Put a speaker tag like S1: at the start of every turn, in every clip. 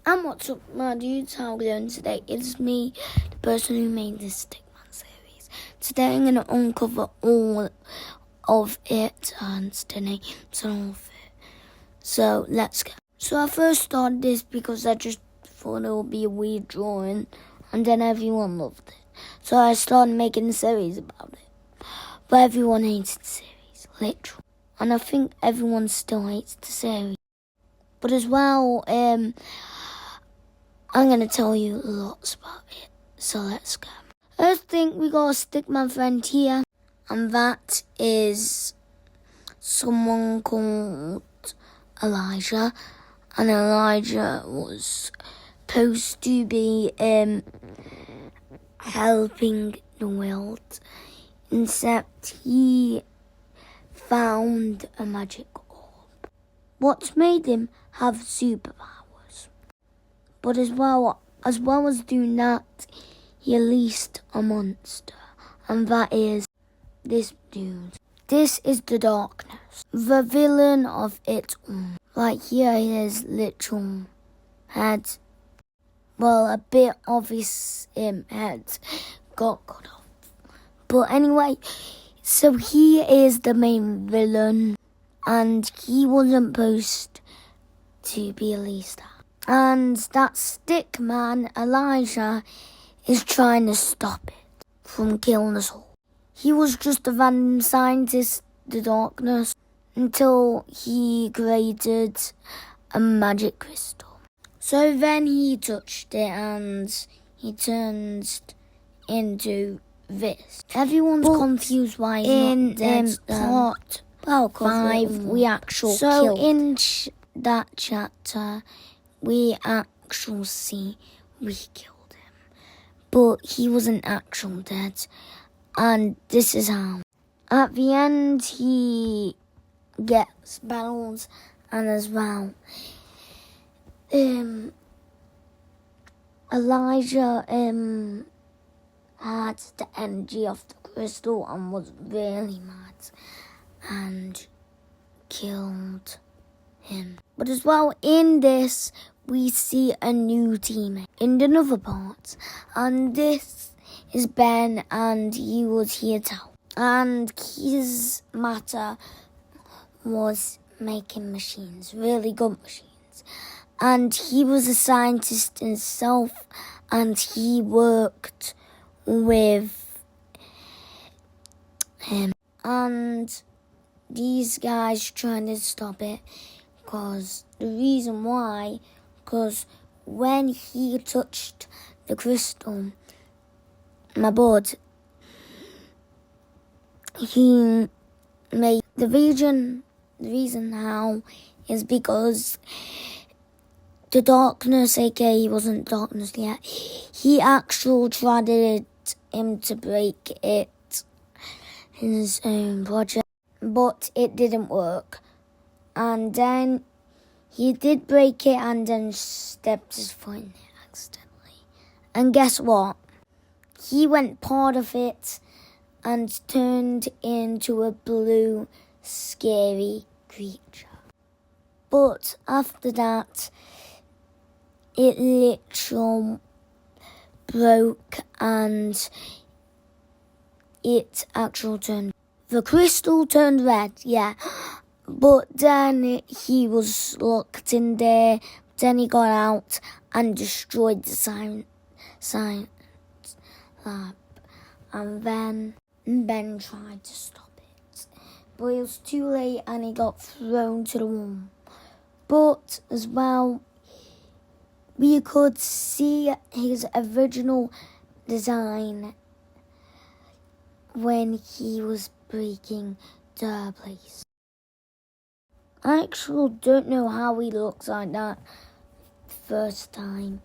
S1: And what's up, my dudes? How are we doing today? It's me, the person who made this Stickman series. Today I'm going to uncover all of it and the names and all of it. So let's go. So I first started this because I just thought it would be a weird drawing, and then everyone loved it. So I started making a series about it. But everyone hated the series, literally. And I think everyone still hates the series. But as well, I'm going to tell you lots about it. So let's go. First thing, we got a Stickman friend here. And that is someone called Elijah. And Elijah was supposed to be helping the world. Except he found a magic orb. What's made him have superpowers. But as well as doing that, he released a monster. And that is this dude. This is the Darkness, the villain of it all. Like here his literal head. Well, a bit of his head got cut off. But anyway, so he is the main villain. And he wasn't supposed to be released. And that Stickman, Elijah, is trying to stop it from killing us all. He was just a random scientist, the Darkness, until he created a magic crystal. So then he touched it and he turned into this. Everyone's confused why he's not dead. Part 5, we actually killed. So in that chapter, we actually see we killed him. But he wasn't actually dead. And this is how. At the end, he gets battles, and as well, Elijah had the energy of the crystal and was really mad and killed him. But as well, in this, we see a new teammate in another part, and this is Ben, and he was here to help. And his matter was making machines, really good machines. And he was a scientist himself, and he worked with him. And these guys trying to stop it, because the reason why, because when he touched the crystal, my board, he made the reason how is because the Darkness, aka he wasn't Darkness yet, he actually tried him to break it, his own project, but it didn't work. And then he did break it and then stepped his foot in it accidentally. And guess what? He went part of it and turned into a blue, scary creature. But after that, it literally broke and it actually turned. The crystal turned red, yeah. But then he was locked in there. Then he got out and destroyed the science lab. And then Ben tried to stop it. But it was too late and he got thrown to the wall. But as well, we could see his original design when he was breaking the place. I actually don't know how he looks like that first time.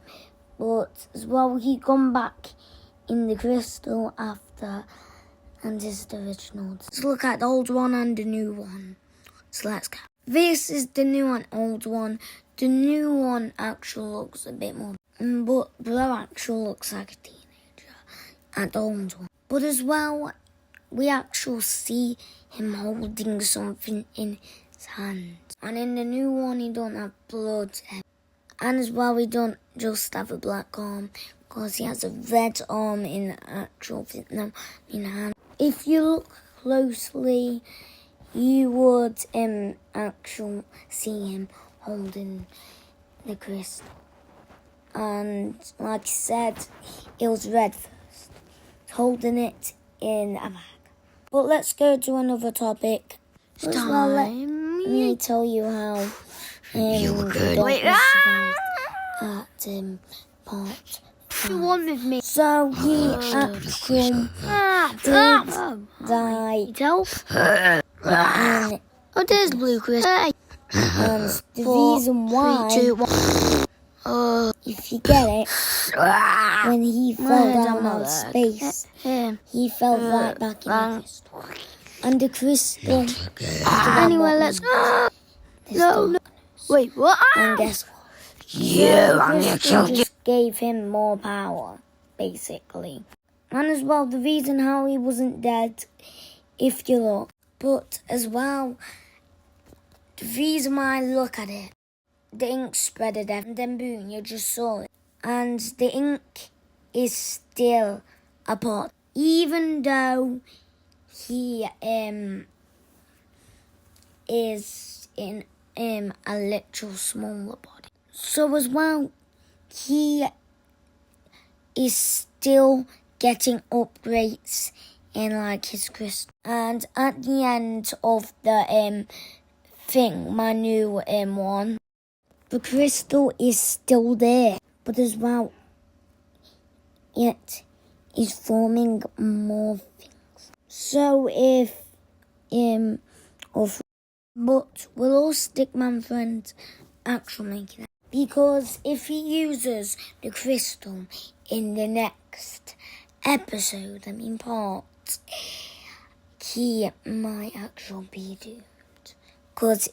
S1: But as well, he come back in the crystal after, and this is the original. Let's look at the old one and the new one. So let's go. This is the new and old one. The new one actually looks a bit more, but Bro actually looks like a teenager. And the old one. But as well, we actually see him holding something in his hand. And in the new one, he don't have blood. And as well, he don't just have a black arm, because he has a red arm in the actual Vietnam hand. If you look closely, you would actually see him holding the crystal. And like I said, it was red first, holding it in a bag. But let's go to another topic. Let me tell you how
S2: You were good.
S1: Wait, at part 5.
S2: You want with me?
S1: So he actually did die.
S2: Help.
S1: And
S2: Oh, there's blue crystal.
S1: the reason why,
S2: 3, 2, 1.
S1: if you get it, when he fell down out of space, he fell right back in the crystal. And the crystal...
S2: Anyway, let's... No. Wait, what?
S1: And guess what?
S2: I'm
S1: The crystal just gave him more power, basically. And as well, the reason how he wasn't dead, if you look. But as well, the reason why I look at it, the ink spreaded and then boom, you just saw it. And the ink is still a part. Even though he is in a little smaller body. So as well, he is still getting upgrades in like his crystal. And at the end of the thing, my new one, the crystal is still there. But as well, it is forming more things. So if but will all Stickman friends actually make it? Because if he uses the crystal in the next episode, part, he might actually be doomed. Because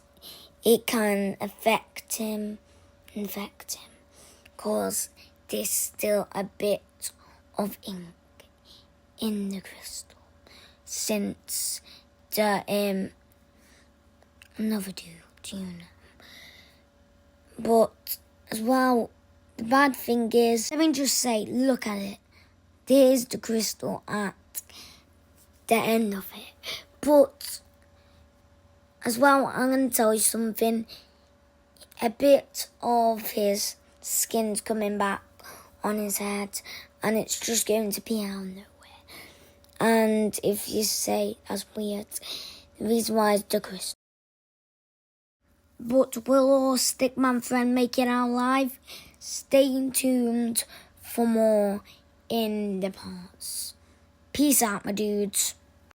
S1: it can infect him. Because there's still a bit of ink in the crystal. Since the, another dude, you know. But, as well, the bad thing is, let me just say, look at it. There's the crystal at the end of it. But, as well, I'm going to tell you something. A bit of his skin's coming back on his head, and it's just going to be out of nowhere. And if you say that's weird, the reason why is the crystal. But will our Stickman friend make it out alive? Stay tuned for more in the parts. Peace out, my dudes.